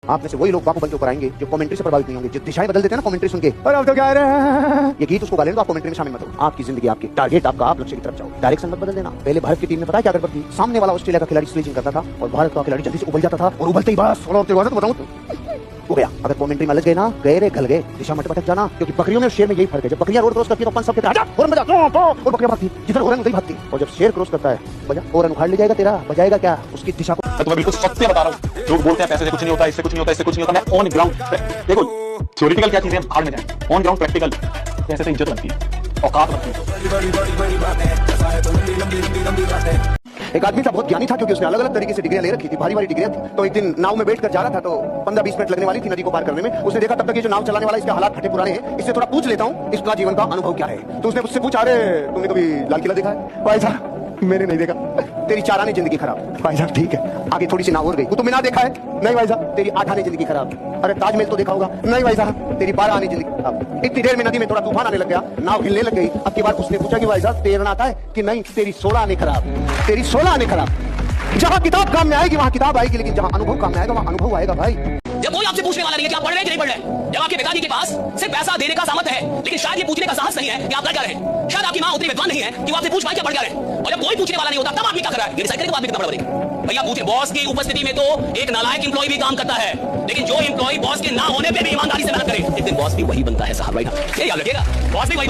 आप में से वही लोग बापू बन के ऊपर आएंगे जो कमेंट्री से प्रभावित नहीं होंगे, जो दिशाएं बदल देते हैं ना कमेंट्री सुन के, और अब तो क्या रहे ये गीत उसको गा लेने दो, आप कमेंट्री में शामिल मत हो। आपकी जिंदगी आपकी टारगेट आपका, आप लक्ष्य की तरफ जाओ, डायरेक्शन मत बदल देना। पहले भारत की टीम में पता है क्या गड़बड़ थी, सामने वाला ऑस्ट्रेलिया का खिलाड़ी स्लेजिंग करता था और भारत का खिलाड़ी जल्दी से उबल जाता था, और उबलते ही बस बताऊं हो गया। अगर कमेंट्री में अलग गए ना, गए रे गल गए, दिशा मत भटक जाना, क्योंकि बकरियों में शेर में यही फर्क है। जब बकरियां रोड क्रॉस करती है तो अपन सब कहते हैं आजा और बजा, और बकरियां भागती, जिधर हो रहा है उधर भागती, और जब शेर क्रॉस करता है बजा और उखाड़ ले जाएगा तेरा, बजाएगा क्या उसकी दिशा को। मैं तुम्हें बिल्कुल सत्य बता रहा हूँ। लोग बोलते हैं पैसे से कुछ नहीं होता, इससे कुछ नहीं होता, इससे कुछ नहीं होता। मैं ऑन ग्राउंड देखो, थ्योरेटिकल क्या चीजें भाड़ में जाए, ऑन ग्राउंड प्रैक्टिकल पैसे से इज्जत बनती है, औकात बनती है। एक आदमी था बहुत ज्ञानी था, क्योंकि उसने अलग अलग तरीके से डिग्रियां ले रखी थी, भारी भारी डिग्रियां थी। तो एक दिन नाव में बैठकर जा रहा था, तो 15-20 मिनट लगने वाली थी नदी को पार करने में। उसने देखा तब तक ये जो नाव चलाने वाला इसके हालात फटे पुराने हैं, इससे थोड़ा पूछ लेता हूँ इसका जीवन का अनुभव क्या है। तो उसने उससे पूछा, अरे तुमने कभी लाल किला देखा है? भाई साहब मैंने नहीं देखा। तेरी 4 आने जिंदगी खराब। भाई साहब ठीक है, आगे थोड़ी सी नाव और गई, वो तो मीना देखा है? नहीं भाई साहब। तेरी 8 आने जिंदगी खराब। अरे ताजमहल तो देखा होगा? नहीं भाई साहब। तेरी 12 आने जिंदगी खराब। इतनी देर में नदी में थोड़ा तूफान आने लग गया, नाव हिलने लग गई। अब की बार उसने पूछा कि भाई साहब तैरना आता है कि नहीं? तेरी 16 आने खराब, तेरी 16 आने खराब। जहाँ किताब काम में आएगी वहाँ किताब आएगी, लेकिन जहाँ अनुभव काम में आएगा वहाँ अनुभव आएगा भाई। जब कोई आपसे पूछने वाला नहीं है कि आप पढ़ रहे हैं कि नहीं पढ़ रहे, जब आपके पिताजी के पास सिर्फ पैसा देने का सामर्थ्य है, लेकिन शायद ये पूछने का साहस नहीं है कि आप कर क्या रहे हैं। शायद आपकी माँ उतनी विद्वान नहीं है कि वो आपसे पूछ पाए क्या पढ़ क्या रहे। और जब कोई पूछने वाला नहीं होता तब आदमी क्या कर रहा है, ये डिसाइड करेगा आदमी कितना बड़ा बनेगा। भैया पूछे, बॉस की उपस्थिति में तो एक नालायक एम्प्लॉय भी काम करता है, लेकिन जो एम्प्लॉय बॉस के ना होने पे भी ईमानदारी से मेहनत करे, एक दिन बॉस भी वही बनता है साहब। भाई ये याद रखिएगा, बॉस भी वही बनता है।